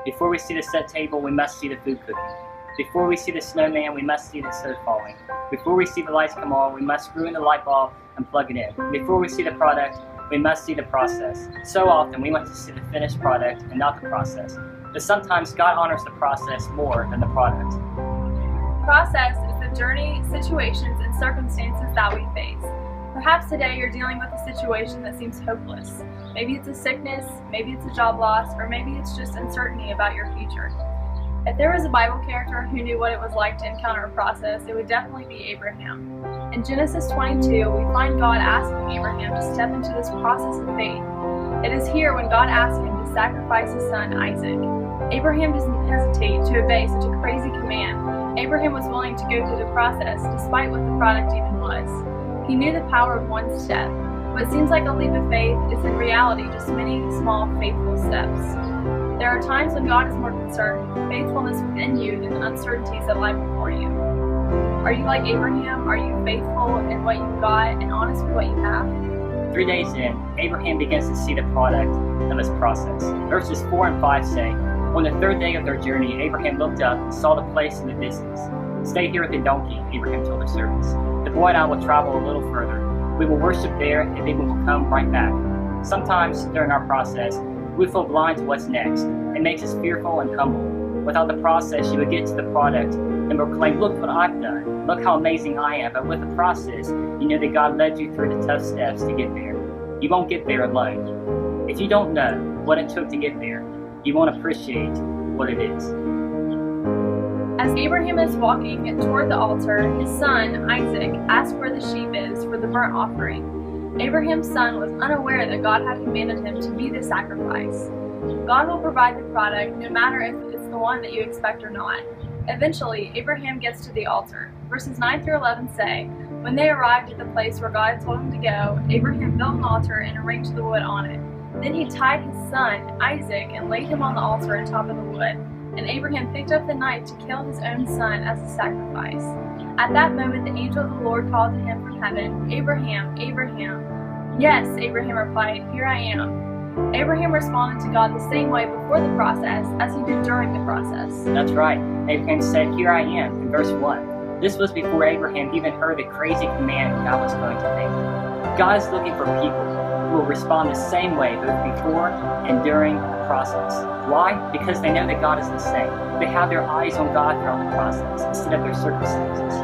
Before we see the set table, we must see the food cooking. Before we see the snowman, we must see the snow falling. Before we see the lights come on, we must screw in the light bulb and plug it in. Before we see the product, we must see the process. So often we want to see the finished product and not the process. But sometimes God honors the process more than the product. Process is the journey, situations, and circumstances that we face. Perhaps today you're dealing with a situation that seems hopeless. Maybe it's a sickness, maybe it's a job loss, or maybe it's just uncertainty about your future. If there was a Bible character who knew what it was like to encounter a process, it would definitely be Abraham. In Genesis 22, we find God asking Abraham to step into this process of faith. It is here when God asks him to sacrifice his son Isaac. Abraham doesn't hesitate to obey such a crazy command. Abraham was willing to go through the process despite what the product even was. He knew the power of one step. What seems like a leap of faith is in reality just many small faithful steps. There are times when God is more concerned with faithfulness within you than the uncertainties that lie before you. Are you like Abraham? Are you faithful in what you've got and honest with what you have? 3 days in, Abraham begins to see the product of his process. Verses 4 and 5 say, "On the third day of their journey, Abraham looked up and saw the place in the distance. 'Stay here with the donkey,' Abraham told the servants. 'The boy and I will travel a little further. We will worship there, and then we will come right back.'" Sometimes during our process, we feel blind to what's next. It makes us fearful and humble. Without the process, you would get to the product and proclaim, "Look what I've done. Look how amazing I am." But with the process, you know that God led you through the tough steps to get there. You won't get there alone. If you don't know what it took to get there, you won't appreciate what it is. As Abraham is walking toward the altar, his son, Isaac, asks where the sheep is for the burnt offering. Abraham's son was unaware that God had commanded him to be the sacrifice. God will provide the product no matter if it's the one that you expect or not. Eventually, Abraham gets to the altar. Verses 9 through 11 say, "When they arrived at the place where God told him to go, Abraham built an altar and arranged the wood on it. Then he tied his son, Isaac, and laid him on the altar on top of the wood. And Abraham picked up the knife to kill his own son as a sacrifice. At that moment, the angel of the Lord called to him from heaven, 'Abraham, Abraham.' 'Yes,' Abraham replied, 'here I am.' Abraham responded to God the same way before the process as he did during the process. That's right. Abraham said, 'Here I am,' in verse 1. This was before Abraham even heard the crazy command God was going to make. God is looking for people who will respond the same way both before and during the process. Why? Because they know that God is the same. They have their eyes on God throughout the process instead of their circumstances.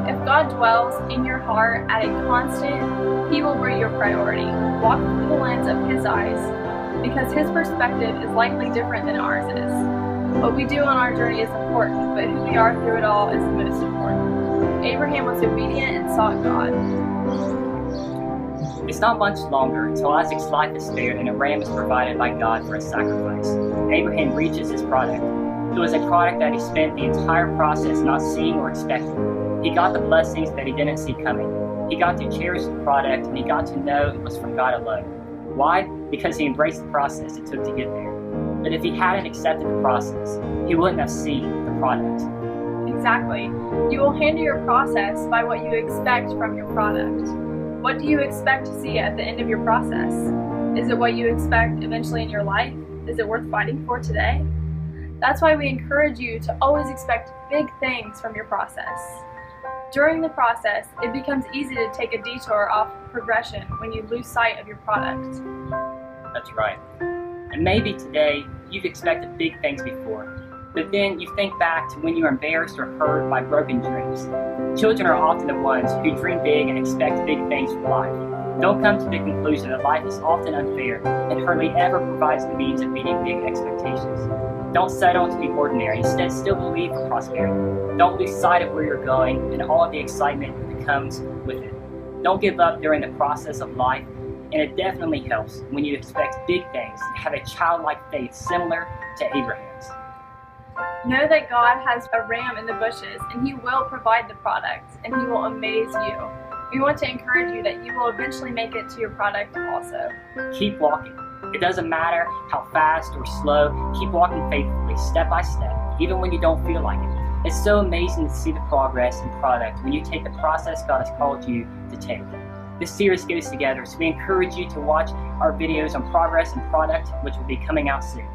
If God dwells in your heart at a constant, He will be your priority. Walk through the lens of His eyes, because His perspective is likely different than ours is. What we do on our journey is important, but who we are through it all is the most important. Abraham was obedient and sought God. It's not much longer until Isaac's life is spared and a ram is provided by God for a sacrifice. Abraham reaches his product. It was a product that he spent the entire process not seeing or expecting. He got the blessings that he didn't see coming. He got to cherish the product, and he got to know it was from God alone. Why? Because he embraced the process it took to get there. But if he hadn't accepted the process, he wouldn't have seen the product. Exactly. You will handle your process by what you expect from your product. What do you expect to see at the end of your process? Is it what you expect eventually in your life? Is it worth fighting for today? That's why we encourage you to always expect big things from your process. During the process, it becomes easy to take a detour off progression when you lose sight of your product. That's right. And maybe today you've expected big things before, but then you think back to when you were embarrassed or hurt by broken dreams. Children are often the ones who dream big and expect big things from life. Don't come to the conclusion that life is often unfair and hardly ever provides the means of meeting big expectations. Don't settle to be ordinary. Instead, still believe for prosperity. Don't lose sight of where you're going and all of the excitement that comes with it. Don't give up during the process of life, and it definitely helps when you expect big things and have a childlike faith similar to Abraham's. Know that God has a ram in the bushes, and He will provide the product, and He will amaze you. We want to encourage you that you will eventually make it to your product also. Keep walking. It doesn't matter how fast or slow, keep walking faithfully, step by step, even when you don't feel like it. It's so amazing to see the progress and product when you take the process God has called you to take. This series goes together, so we encourage you to watch our videos on progress and product, which will be coming out soon.